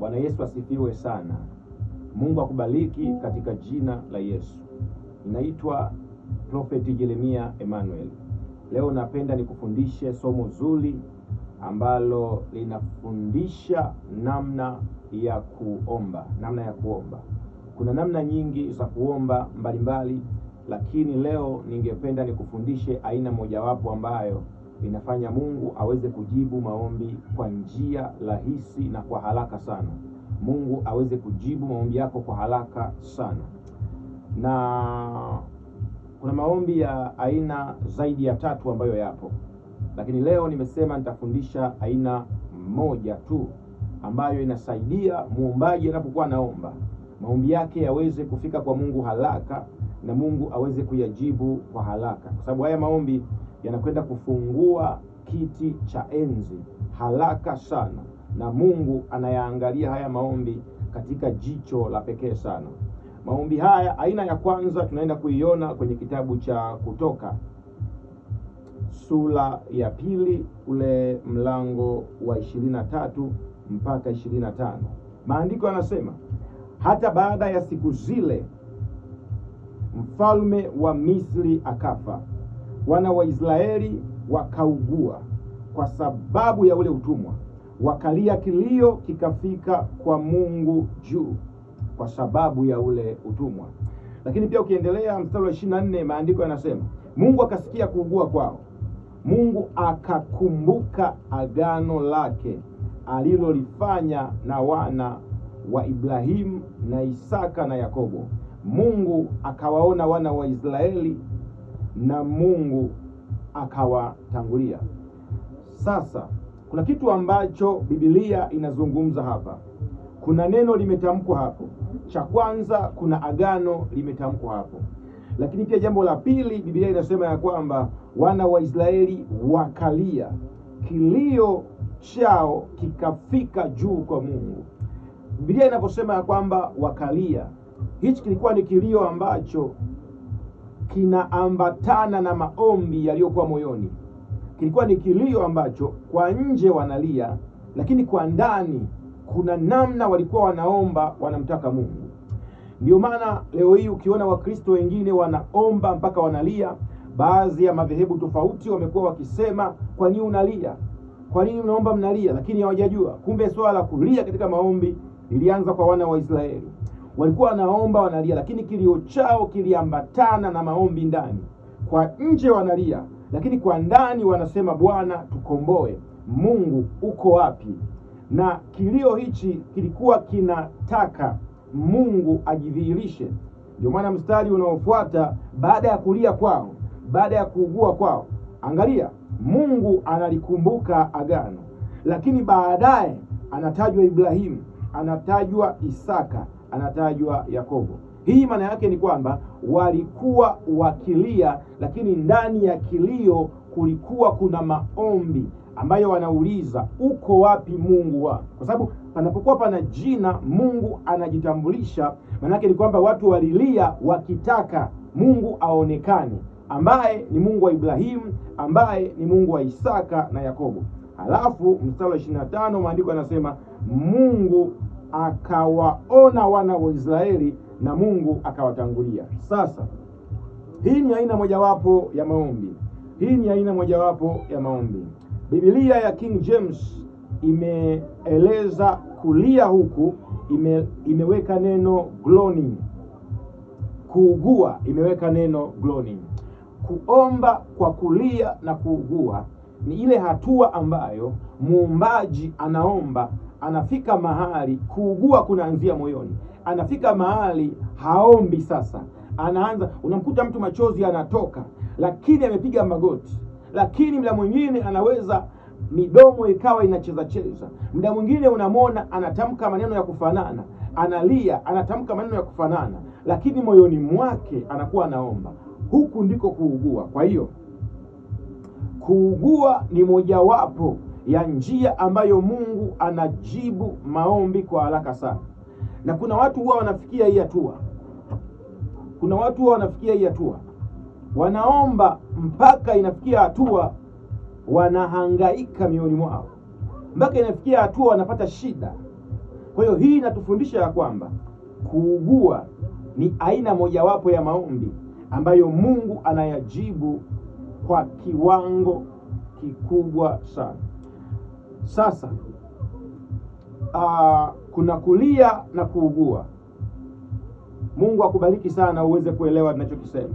Bwana Yesu asifiwe sana. Mungu akubariki katika jina la Yesu. Ninaitwa Prophet Jeremia Emmanuel. Leo napenda nikufundishe somo zuri ambalo linafundisha namna ya kuomba. Kuna namna nyingi za kuomba mbalimbali, lakini leo ningependa nikufundishe aina mojawapo ambayo inafanya Mungu aweze kujibu maombi kwa njia rahisi na kwa haraka sana. Mungu aweze kujibu maombi yako kwa haraka sana. Na kuna maombi ya aina zaidi ya 3 ambayo yapo, lakini leo nimesema nitafundisha aina moja tu ambayo inasaidia muombaji anapokuwa anaomba maombi yake yaweze kufika kwa Mungu haraka na Mungu aweze kuyajibu kwa haraka, kwa sababu haya maombi yanakwenda kufungua kiti cha enzi haraka sana, na Mungu anayaangalia haya maombi katika jicho la pekee sana. Maombi haya, aina ya kwanza tunaenda kuiona kwenye kitabu cha Kutoka sura ya 2 ule mlango wa 23 mpaka 25. Maandiko yanasema, hata baada ya siku zile mfalme wa Misri akafa, wana wa Israeli wakaugua kwa sababu ya ule utumwa, wakalia, kilio kikafika kwa Mungu juu kwa sababu ya ule utumwa. Lakini pia ukiendelea mstari wa 24, maandiko yanasema, Mungu akasikia kuugua kwao, Mungu akakumbuka agano lake alilolifanya na wana wa Ibrahimu na Isaka na Yakobo. Mungu akawaona wana wa Israeli na Mungu akawatangulia. Sasa kuna kitu ambacho Biblia inazungumza hapa. Kuna neno limetamkwa hapo. Cha kwanza, kuna agano limetamkwa hapo. Lakini pia jambo la pili, Biblia inasema ya kwamba wana wa Israeli wakalia, kilio chao kikafika juu kwa Mungu. Biblia inaposema ya kwamba wakalia, hichi kilikuwa ni kilio ambacho kinaambatana na maombi yaliyokuwa moyoni. Kilikuwa ni kilio ambacho kwa nje wanalia, lakini kwa ndani kuna namna walikuwa wanaomba, wanamtaka Mungu. Ndio maana leo hii ukiona Wakristo wengine wanaomba mpaka wanalia. Baadhi ya madhehebu tofauti wamekuwa wakisema, kwa nini unalia? Kwa nini unaomba mnalia? Lakini hawajajua kumbe swala la kulia katika maombi lilianza kwa wana wa Israeli. Walikuwa wanaomba wanalia, lakini kilio chao kiliambatana na maombi ndani. Kwa nje wanalia, lakini kwa ndani wanasema, Bwana tukomboe, Mungu uko wapi? Na kilio hichi kilikuwa kinataka Mungu ajidhihirishe. Ndio maana mstari unaofuata, baada ya kulia kwao, baada ya kuugua kwao, angalia, Mungu analikumbuka agano. Lakini baadaye anatajwa Ibrahimu, anatajwa Isaka, anatajwa Yakobo. Hii maana yake ni kwamba walikuwa wakilia, lakini ndani ya kilio kulikuwa kuna maombi ambayo wanauliza, uko wapi Mungu wa? Kwa sababu panapokuwa pana jina Mungu anajitambulisha, maana yake ni kwamba watu walilia wakitaka Mungu aonekane, ambaye ni Mungu wa Ibrahimu, ambaye ni Mungu wa Isaka na Yakobo. Halafu mstari wa 25 maandiko yanasema, Mungu akawaona wana wa Israeli na Mungu akawatangulia. Sasa hii ni aina mojawapo ya maombi. Biblia ya King James imeeleza kulia huku, imeweka neno groaning. Kuugua imeweka neno groaning. Kuomba kwa kulia na kuugua ni ile hatua ambayo muombaji anaomba, anafika mahali kuugua kunaanzia moyoni. Anafika mahali haombi sasa, anaanza, unamkuta mtu machozi anatoka, lakini amepiga magoti. Lakini muda mwingine anaweza midomo ikawa inacheza. Muda mwingine unamwona anatamka maneno ya kufanana, analia, anatamka maneno ya kufanana, lakini moyoni mwake anakuwa anaomba. Huku ndiko kuugua. Kwa hiyo kuugua ni mojawapo ya njia ambayo Mungu anajibu maombi kwa haraka sana. Na kuna watu huwa wanafikia hii hatua. Wanaomba mpaka inafikia hatua wanahangaika mioyoni mwao, mpaka inafikia hatua wanapata shida. Kwa hiyo hii inatufundisha ya kwamba kuugua ni aina mojawapo ya maombi ambayo Mungu anayajibu kwa kiwango kikubwa sana. Sasa kuna kulia na kuugua. Mungu akubariki sana uweze kuelewa ninachokisema.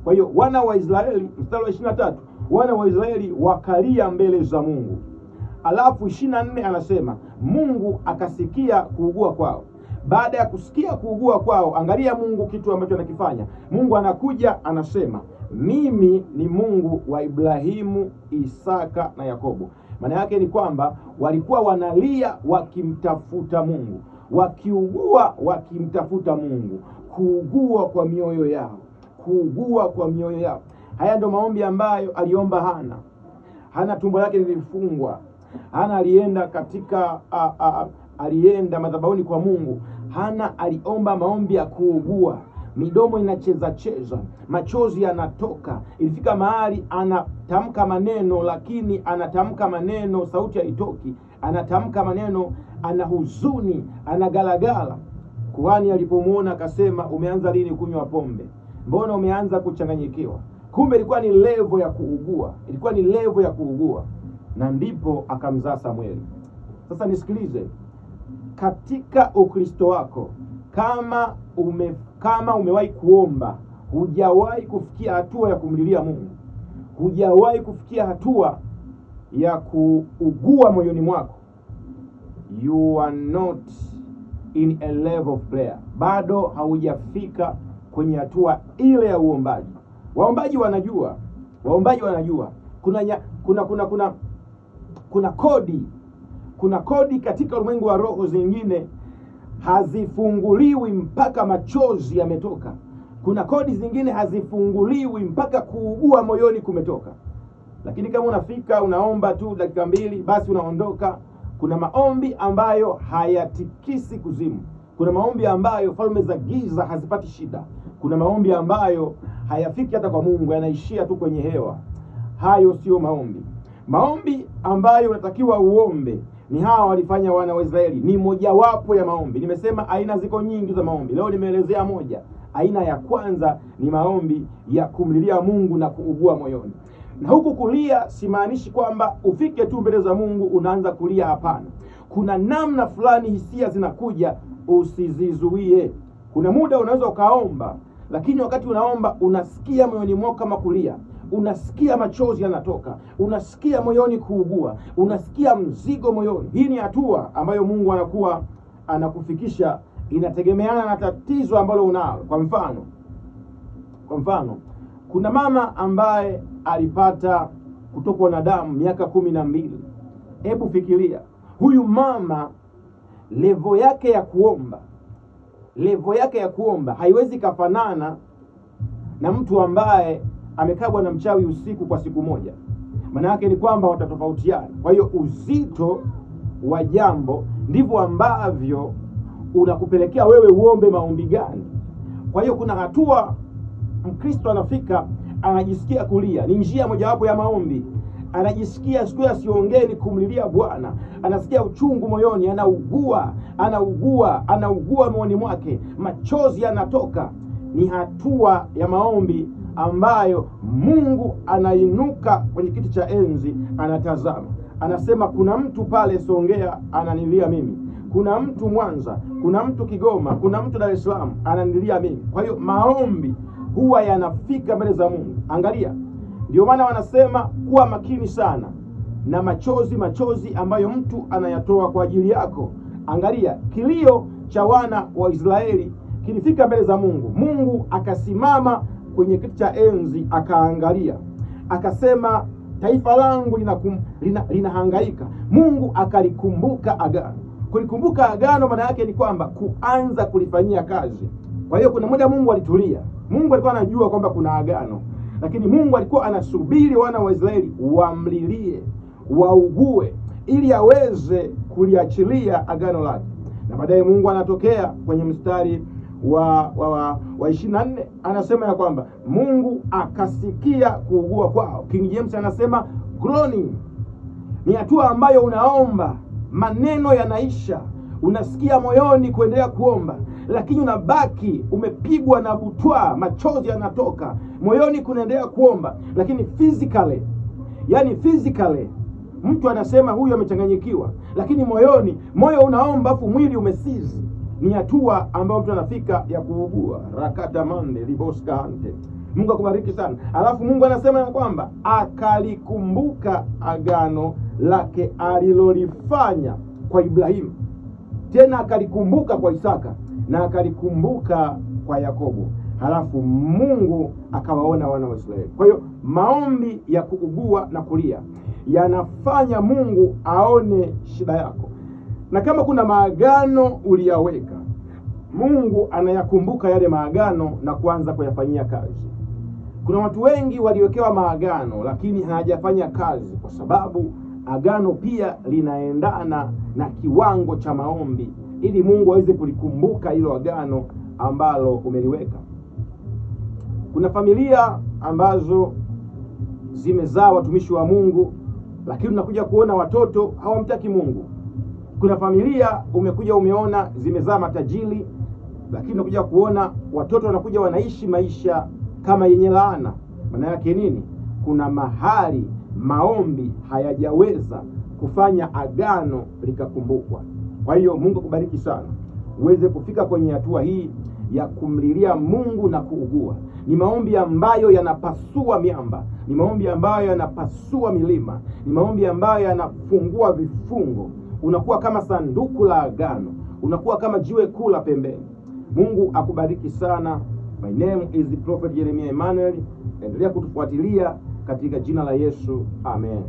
Kwa hiyo wana wa Israeli, mstari wa 23, wana wa Israeli wakalia mbele za Mungu. Alafu 24 anasema Mungu akasikia kuugua kwao. Baada ya kusikia kuugua kwao, angalia Mungu kitu ambacho anakifanya. Mungu anakuja anasema, mimi ni Mungu wa Ibrahimu, Isaka na Yakobo. Maana yake ni kwamba walikuwa wanalia wakimtafuta Mungu, wakiugua wakimtafuta Mungu, kuugua kwa mioyo yao, kuugua kwa mioyo yao. Haya ndio maombi ambayo aliomba Hana. Hana tumbo lake lilifungwa. Hana alienda katika alienda madhabahuni kwa Mungu. Hana aliomba maombi ya kuugua, midomo inacheza cheza, machozi yanatoka. Ilifika mahali anatamka maneno, lakini anatamka maneno sauti haitoki. Anatamka maneno, ana huzuni, anagalagala. Kuhani alipomuona akasema, umeanza lini kunywa pombe? Mbona umeanza kuchanganyikiwa? Kumbe ilikuwa ni levo ya kuugua, ilikuwa ni levo ya kuugua. Na ndipo akamzaa Samueli. Sasa nisikilize, katika Ukristo wako, kama umewahi kuomba, hujawahi kufikia hatua ya kumlilia Mungu, hujawahi kufikia hatua ya kuugua moyoni mwako, you are not in a level of prayer. Bado haujafika kwenye hatua ile ya uombaji. Waombaji wanajua kuna kodi katika ulimwengu wa roho, zingine hazifunguliwi mpaka machozi yametoka. Kuna kodi zingine hazifunguliwi mpaka kuugua moyoni kumetoka. Lakini kama unafika unaomba tu dakika 2 basi unaondoka. Kuna maombi ambayo hayatikisi kuzimu. Kuna maombi ambayo falme za giza hazipati shida. Kuna maombi ambayo hayafiki hata kwa Mungu, yanaishia tu kwenye hewa. Hayo sio maombi. Maombi ambayo unatakiwa uombe ni hawa walifanya wana wa Israeli, ni mojawapo ya maombi. Nimesema aina ziko nyingi za maombi, leo nimeelezea moja. Aina ya kwanza ni maombi ya kumlilia Mungu na kuugua moyoni. Na huku kulia simaanishi kwamba ufike tu mbele za Mungu unaanza kulia, hapana. Kuna namna fulani hisia zinakuja, usizizuie. Kuna muda unaweza ukaomba, lakini wakati unaomba unasikia moyoni mwako kama kulia, unasikia machozi yanatoka, unasikia moyoni kuugua, unasikia mzigo moyoni. Hii ni hatua ambayo Mungu anakuwa anakufikisha, inategemeana na tatizo ambalo unalo. Kwa mfano, kuna mama ambaye alipata kutokwa na damu miaka 12. Hebu fikiria, huyu mama levo yake ya kuomba haiwezi kafanana na mtu ambaye amekabwa na mchawi usiku kwa siku moja. Maana yake ni kwamba watatofautiana. Kwa hiyo uzito wa jambo ndivyo ambavyo unakupelekea wewe uombe maombi gani. Kwa hiyo kuna hatua Mkristo anafika, anajisikia kulia, ni njia mojawapo ya maombi. Anajisikia siku asiongee ni kumlilia Bwana, anasikia uchungu moyoni, anaugua moyoni mwake, machozi yanatoka. Ni hatua ya maombi ambayo Mungu anainuka kwenye kiti cha enzi, anatazama, anasema kuna mtu pale Songea ananilia mimi, kuna mtu Mwanza, kuna mtu Kigoma, kuna mtu Dar es Salaam ananilia mimi. Kwa hiyo maombi huwa yanafika mbele za Mungu. Angalia, ndio maana wanasema kuwa makini sana na machozi ambayo mtu anayatoa kwa ajili yako. Angalia, kilio cha wana wa Israeli kilifika mbele za Mungu. Mungu akasimama kwenye kiti cha enzi, akaangalia, akasema taifa langu linahangaika. Mungu akalikumbuka agano. Kulikumbuka agano maana yake ni kwamba kuanza kulifanyia kazi. Kwa hiyo kuna muda Mungu alitulia. Mungu alikuwa anajua kwamba kuna agano, lakini Mungu alikuwa anasubiri wana wa Israeli wamlilie, waugue, ili aweze kuliachilia agano lake. Na baadaye Mungu anatokea kwenye mstari wa 24, anasema ya kwamba Mungu akasikia kuugua kwao. King James anasema groaning. Ni hatua ambayo unaomba, maneno yanaisha, unasikia moyoni kuendelea kuomba, lakini unabaki umepigwa na butwaa, machozi yanatoka moyoni kunaendelea kuomba, lakini physically mtu anasema huyu amechanganyikiwa, lakini moyo unaomba afu mwili umesizi. Ni hatua ambayo mtu anafika ya kuugua. Rakata mande liboska hante. Mungu akubariki sana. Alafu Mungu anasema ya kwamba akalikumbuka agano lake alilolifanya kwa Ibrahimu, tena akalikumbuka kwa Isaka, na akalikumbuka kwa Yakobo. Halafu Mungu akawaona wana wa Israeli. Kwa hiyo maombi ya kuugua na kulia yanafanya Mungu aone shida yako. Na kama kuna maagano uliyaweka, Mungu anayakumbuka yale maagano na kuanza kuyafanyia kazi. Kuna watu wengi waliwekewa maagano lakini hawajafanya kazi, kwa sababu agano pia linaendana na kiwango cha maombi, ili Mungu aweze kulikumbuka hilo agano ambalo umeliweka. Kuna familia ambazo zimezaa watumishi wa Mungu, lakini unakuja kuona watoto hawamtaki Mungu. Kuna familia umekuja umeona zimezaa matajiri, lakini unakuja kuona watoto wanakuja wanaishi maisha kama yenye laana. Maana yake nini? Kuna mahali maombi hayajaweza kufanya agano likakumbukwa. Kwa hiyo Mungu kubariki sana uweze kufika kwenye hatua hii ya kumlilia Mungu na kuugua. Ni maombi ambayo yanapasua miamba, ni maombi ambayo yanapasua milima, ni maombi ambayo yanafungua vifungo. Unakuwa kama sanduku la agano, unakuwa kama jiwe kuu la pembeni. Mungu akubariki sana. My name is the Prophet Jeremiah Emmanuel. Endelea kutufuatilia katika jina la Yesu. Amen.